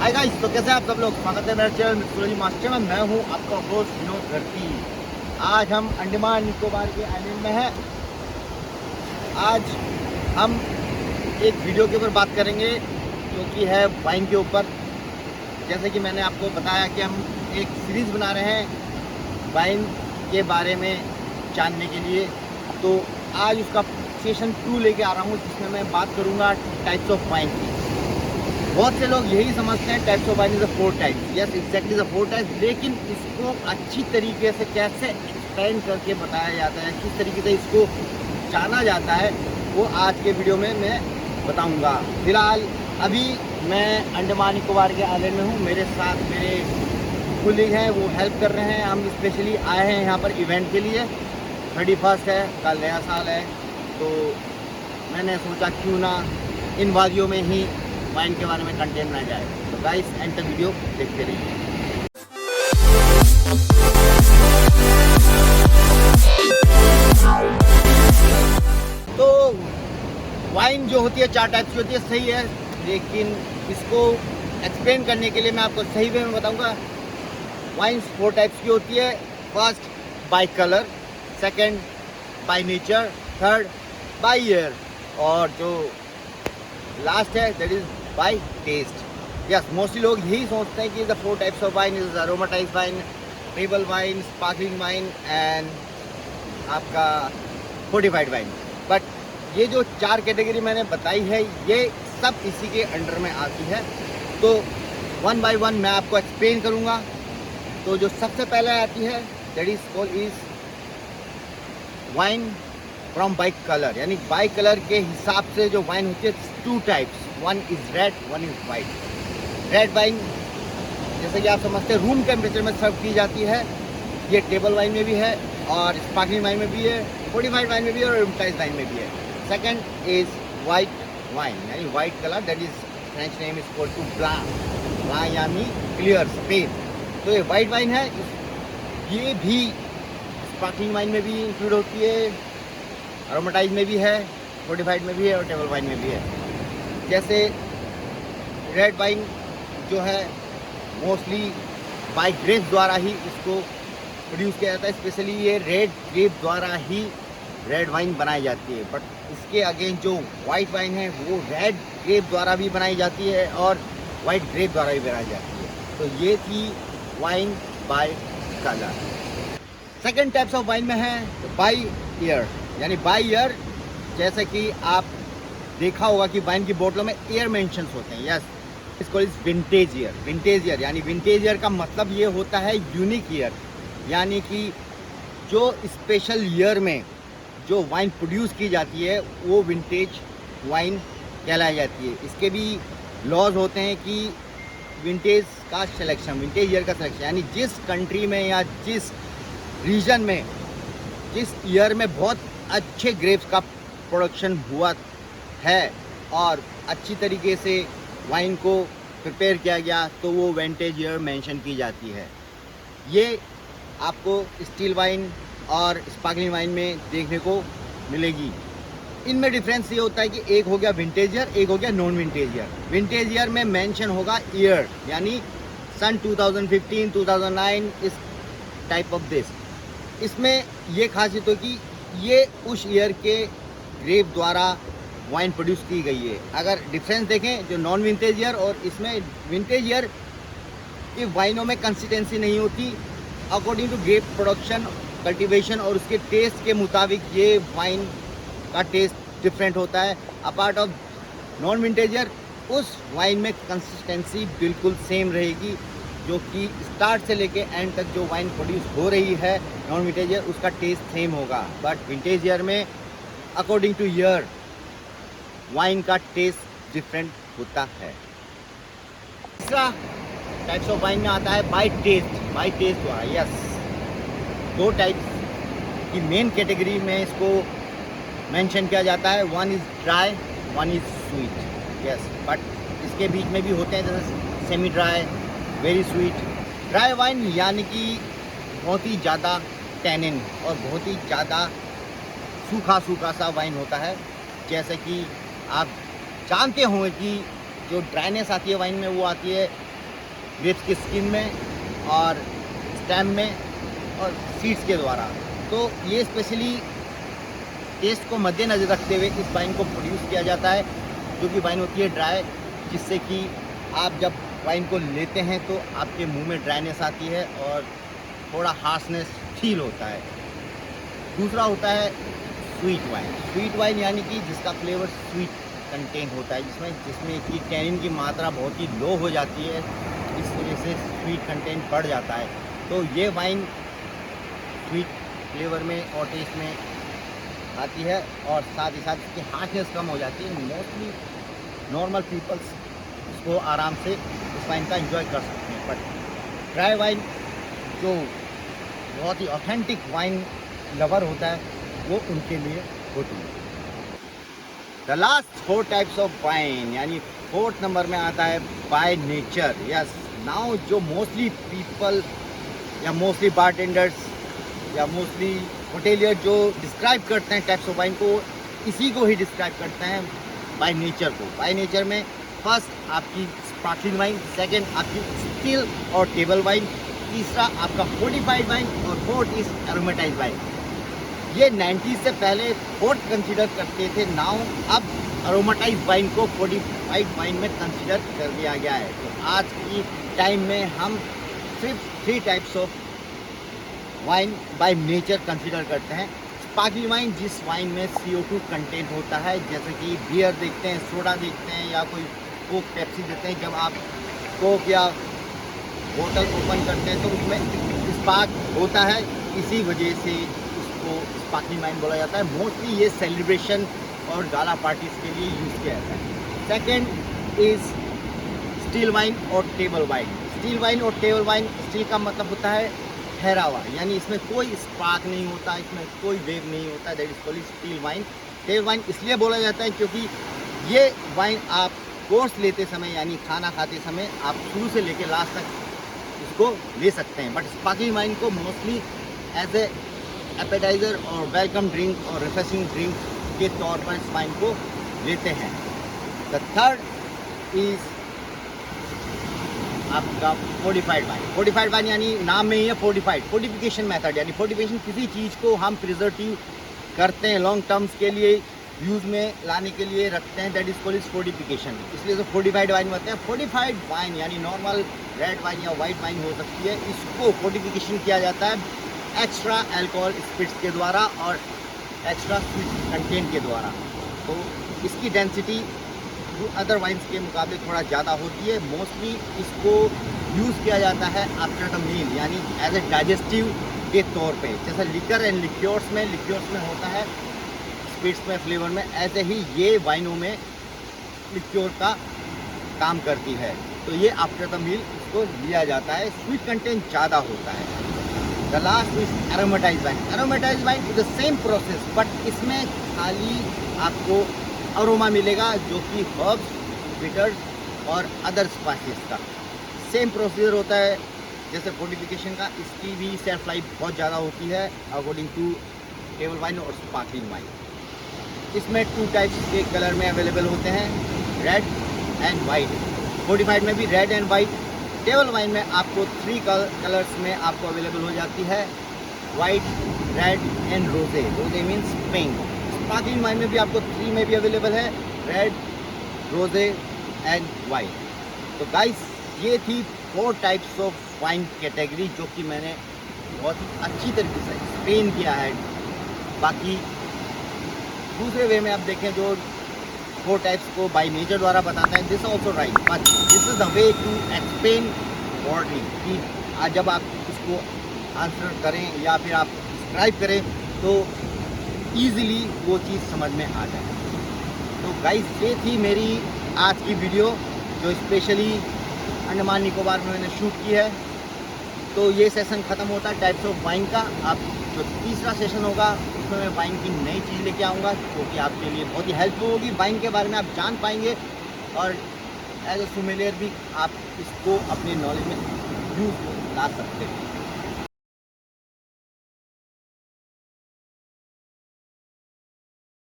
Hi guys, तो कैसे हैं आप सब लोग। स्वागत है मेरे चैनल मिक्सोलॉजी मास्टर में। मैं हूं आपका होस्ट विनोद धरती। आज हम अंडमान निकोबार के आइलैंड में हैं। आज हम एक वीडियो के ऊपर बात करेंगे जो कि है वाइन के ऊपर। जैसे कि मैंने आपको बताया कि हम एक सीरीज़ बना रहे हैं वाइन के बारे में जानने के लिए। तो आज उसका सेशन 2 लेके आ रहा हूँ, जिसमें मैं बात करूँगा टाइप्स ऑफ वाइन की। बहुत से लोग यही समझते हैं types of wine is a 4 types. Yes, exactly the 4 types. लेकिन इसको अच्छी तरीके से कैसे एक्सप्लेन करके बताया जाता है, किस तरीके से इसको जाना जाता है, वो आज के वीडियो में मैं बताऊंगा। फिलहाल अभी मैं अंडमान निकोबार के आइलैंड में हूँ। मेरे साथ मेरे कुलीग हैं, वो हेल्प कर रहे हैं। हम स्पेशली आए हैं यहाँ पर इवेंट के लिए। 31 है, कल नया साल है, तो मैंने सोचा क्यों ना इन वादियों में ही वाइन के बारे में कंटेंट बनाया जाए। तो गाइस, एंड तक वीडियो देखते रहिए। तो वाइन जो होती है 4 टाइप्स की होती है, सही है। लेकिन इसको एक्सप्लेन करने के लिए मैं आपको सही वे में बताऊंगा। वाइन्स 4 टाइप्स की होती है। First by colour, second by nature, third by year, और जो लास्ट है that is by taste. Yes, mostly लोग यही सोचते हैं कि the 4 types of wine is aromatise wine, table wine, sparkling wine and आपका फोर्टिफाइड वाइन। बट ये जो 4 कैटेगरी मैंने बताई है, ये सब इसी के अंडर में आती है। तो 1 बाय 1 मैं आपको एक्सप्लेन करूँगा। तो जो सबसे पहले आती है that is called is wine from by colour, यानी बाई कलर के हिसाब से जो वाइन होती है 2 types. 1 is red, 1 is white. Red wine जैसे कि आप समझते हैं रूम टेम्परेचर में सर्व की जाती है। ये टेबल वाइन में भी है और स्पार्कलिंग वाइन में भी है, फोर्टिफाइड वाइन में भी है और एरोमाटाइज्ड वाइन में भी है। सेकंड इज वाइट वाइन, यानी white colour, that is French name is called to blanc, blanc यानी क्लियर, सफेद। तो ये वाइट वाइन है। ये भी स्पार्कलिंग वाइन में भी इंक्लूड होती है, अरोमाटाइज में भी है, फोर्टिफाइड में भी है और टेबल वाइन में भी है। जैसे रेड वाइन जो है मोस्टली बाय ग्रेप्स द्वारा ही इसको प्रोड्यूस किया जाता है। स्पेशली ये रेड ग्रेप द्वारा ही रेड वाइन बनाई जाती है। बट इसके अगेंस्ट जो वाइट वाइन है वो रेड ग्रेप द्वारा भी बनाई जाती है और वाइट ग्रेप द्वारा भी बनाई जाती है। तो ये थी wine by colour. Second types of wine में है बाय ईयर, यानी बाय ईयर। जैसे कि आप देखा होगा कि वाइन की बोतलों में ईयर मेंशंस होते हैं। यस, इसको is vintage year. Vintage year यानी विंटेज ईयर का मतलब ये होता है यूनिक ईयर, यानी कि जो स्पेशल ईयर में जो वाइन प्रोड्यूस की जाती है वो विंटेज वाइन कहलाई जाती है। इसके भी लॉज होते हैं कि विंटेज का सिलेक्शन, विंटेज ईयर का सिलेक्शन, यानी जिस कंट्री में या जिस रीजन में जिस ईयर में बहुत अच्छे ग्रेप्स का प्रोडक्शन हुआ है और अच्छी तरीके से वाइन को प्रिपेयर किया गया, तो वो विंटेज ईयर मेंशन की जाती है। ये आपको स्टील वाइन और स्पार्कलिंग वाइन में देखने को मिलेगी। इनमें डिफरेंस ये होता है कि एक हो गया विंटेज ईयर, एक हो गया non vintage year. Vintage year में मेंशन होगा ईयर, यानी सन 2015, 2009, इस टाइप ऑफ दिस। इसमें ये खासियत हो कि ये उस ईयर के ग्रेप द्वारा वाइन प्रोड्यूस की गई है। अगर डिफरेंस देखें जो नॉन विंटेज ईयर और इसमें, विंटेज ईयर की वाइनों में कंसिस्टेंसी नहीं होती। According to grape production, cultivation और उसके टेस्ट के मुताबिक ये वाइन का टेस्ट डिफरेंट होता है। Apart of non vintage year, उस वाइन में कंसिस्टेंसी बिल्कुल सेम रहेगी, जो कि स्टार्ट से लेके एंड तक जो वाइन प्रोड्यूस हो रही है नॉन विंटेज ईयर, उसका टेस्ट सेम होगा। बट विंटेज ईयर में अकॉर्डिंग टू ईयर वाइन का टेस्ट डिफरेंट होता है। तीसरा टाइप्स ऑफ वाइन में आता है बाय टेस्ट, बाय टेस्ट द्वारा। यस, 2 टाइप्स की मेन कैटेगरी में इसको मेंशन किया जाता है। 1 is dry, 1 is sweet. Yes, but इसके बीच में भी होते हैं जैसे semi dry, very sweet. Dry wine यानी कि बहुत ही ज़्यादा टैनिन और बहुत ही ज़्यादा सूखा सूखा सा वाइन होता है। जैसे कि आप जानते होंगे कि जो ड्राइनेस आती है वाइन में, वो आती है ग्रेप्स की स्किन में और स्टेम में और सीड्स के द्वारा। तो ये स्पेशली टेस्ट को मद्देनज़र रखते हुए इस वाइन को प्रोड्यूस किया जाता है, जो कि वाइन होती है ड्राई, जिससे कि आप जब वाइन को लेते हैं तो आपके मुंह में ड्राइनेस आती है और थोड़ा हार्शनेस फील होता है। दूसरा होता है स्वीट वाइन। स्वीट वाइन यानी कि जिसका फ्लेवर स्वीट कंटेन होता है, जिसमें कि टैनिन की मात्रा बहुत ही लो हो जाती है, इस वजह से स्वीट कंटेंट बढ़ जाता है। तो ये वाइन स्वीट फ्लेवर में और टेस्ट में आती है और साथ ही साथ इसकी हार्शनेस कम हो जाती है। मोस्टली नॉर्मल पीपल्स इसको आराम से इस वाइन का एंजॉय कर सकते हैं। बट ड्राई वाइन जो बहुत ही ऑथेंटिक वाइन लवर होता है वो उनके लिए होती है। The last 4 types of wine, यानी 4th नंबर में आता है बाय नेचर। यस, नाउ जो मोस्टली पीपल या मोस्टली बारटेंडर्स या मोस्टली होटेलियर जो डिस्क्राइब करते हैं टाइप्स ऑफ वाइन को, इसी को ही डिस्क्राइब करते हैं बाय नेचर को। बाय नेचर में फर्स्ट आपकी स्पार्कलिंग वाइन, सेकंड आपकी स्टिल और टेबल वाइन, तीसरा आपका फोर्टिफाइड वाइन और फोर्थ इज एरोमेटाइज वाइन। ये 90s से पहले फोर्थ कंसीडर करते थे, नाउ अब एरोमेटाइज वाइन को फोर्टिफाइड वाइन में कंसीडर कर दिया गया है। तो आज की टाइम में हम सिर्फ 3 types of wine by nature consider करते हैं। स्पार्कलिंग वाइन, जिस वाइन में CO2 कंटेंट होता है, जैसे कि बियर देखते हैं, सोडा देखते हैं या कोई कोक पेप्सी देखते हैं। जब आप कोक या बोतल ओपन करते हैं तो उसमें स्पार्क होता है, इसी वजह से इसको स्पार्कलिंग वाइन बोला जाता है। मोस्टली ये सेलिब्रेशन और गाला पार्टीज के लिए यूज़ किया जाता है। सेकेंड इज स्टील वाइन और टेबल वाइन। स्टील वाइन और टेबल वाइन, स्टील का मतलब होता है ठहरा हुआ, यानी इसमें कोई स्पार्क नहीं होता, इसमें कोई वेव नहीं होता, that is called steel wine. Table wine इसलिए बोला जाता है क्योंकि ये वाइन आप कोर्स लेते समय यानी खाना खाते समय आप शुरू से लेकर लास्ट तक इसको ले सकते हैं। बट स्पार्कलिंग वाइन को मोस्टली एज ए एपेटाइज़र और वेलकम ड्रिंक और रिफ्रेशिंग ड्रिंक के तौर पर इस वाइन को लेते हैं। द थर्ड इज आपका फोर्टिफाइड वाइन। फोर्टिफाइड वाइन यानी नाम में ही है फोर्टिफाइड, फोर्टिफिकेशन मेथड, यानी फोर्टिफिकेशन किसी चीज़ को हम प्रिजर्वेटिव करते हैं, लॉन्ग टर्म्स के लिए यूज़ में लाने के लिए रखते हैं, दैट इज कॉल्ड फोर्टिफिकेशन, इसलिए तो फोर्टिफाइड वाइन होते हैं। फोर्टिफाइड वाइन यानी नॉर्मल रेड वाइन या वाइट वाइन हो सकती है, इसको फोर्टिफिकेशन किया जाता है एक्स्ट्रा अल्कोहल स्पिरिट्स के द्वारा और एक्स्ट्रा स्वीट कंटेंट के द्वारा। तो इसकी डेंसिटी अदर वाइन्स के मुकाबले थोड़ा ज़्यादा होती है। मोस्टली इसको यूज़ किया जाता है आफ्टर द मील, यानी एज ए डाइजेस्टिव के तौर पे, जैसे लिकर एंड लिक्योर्स में होता है, स्पिरिट्स में, फ्लेवर में, ऐसे ही ये वाइनों में लिक्योर का काम करती है। तो ये आफ्टर द मील इसको लिया जाता है, स्वीट कंटेंट ज़्यादा होता है। The last is aromatise wine. Aromatise wine is the same process, but इसमें खाली आपको अरोमा मिलेगा जो कि हर्ब्स, बिटर्स और अदर स्पाइसेस का सेम प्रोसीजर होता है जैसे फोर्टिफिकेशन का। इसकी भी सेल्फ लाइफ बहुत ज़्यादा होती है अकॉर्डिंग टू टेबल वाइन और स्पार्कलिंग वाइन। इसमें 2 टाइप्स के कलर में अवेलेबल होते हैं, रेड एंड वाइट। फोर्टिफाइड में भी red and white. Table wine में आपको 3 कलर्स में आपको अवेलेबल हो जाती है, वाइट, रेड एंड रोजे। रोजे मीन्स पिंक। स्पार्कलिंग वाइन में भी आपको 3 में भी अवेलेबल है, रेड, रोजे एंड वाइट। तो गाइस, ये थी 4 टाइप्स ऑफ वाइन कैटेगरी जो कि मैंने बहुत ही अच्छी तरीके से एक्सप्लेन किया है। बाकी दूसरे वे में आप देखें जो 4 टाइप्स को बाय नेचर द्वारा बताता है, this also right, but this is the way to explain broadly कि जब आप इसको आंसर करें या फिर आप डिस्क्राइब करें तो ईज़िली वो चीज़ समझ में आ जाए। तो गाइस, ये थी मेरी आज की वीडियो जो स्पेशली अंडमान निकोबार में मैंने शूट की है। तो ये सेशन ख़त्म होता है टाइप्स ऑफ वाइन का। अब जो तीसरा सेशन होगा उसमें मैं वाइन की नई चीज़ लेके आऊँगा जो कि आपके लिए बहुत ही हेल्पफुल होगी। वाइन के बारे में आप जान पाएंगे और एज ए सोमेलियर भी आप इसको अपने नॉलेज में यूज़ ला सकते हैं।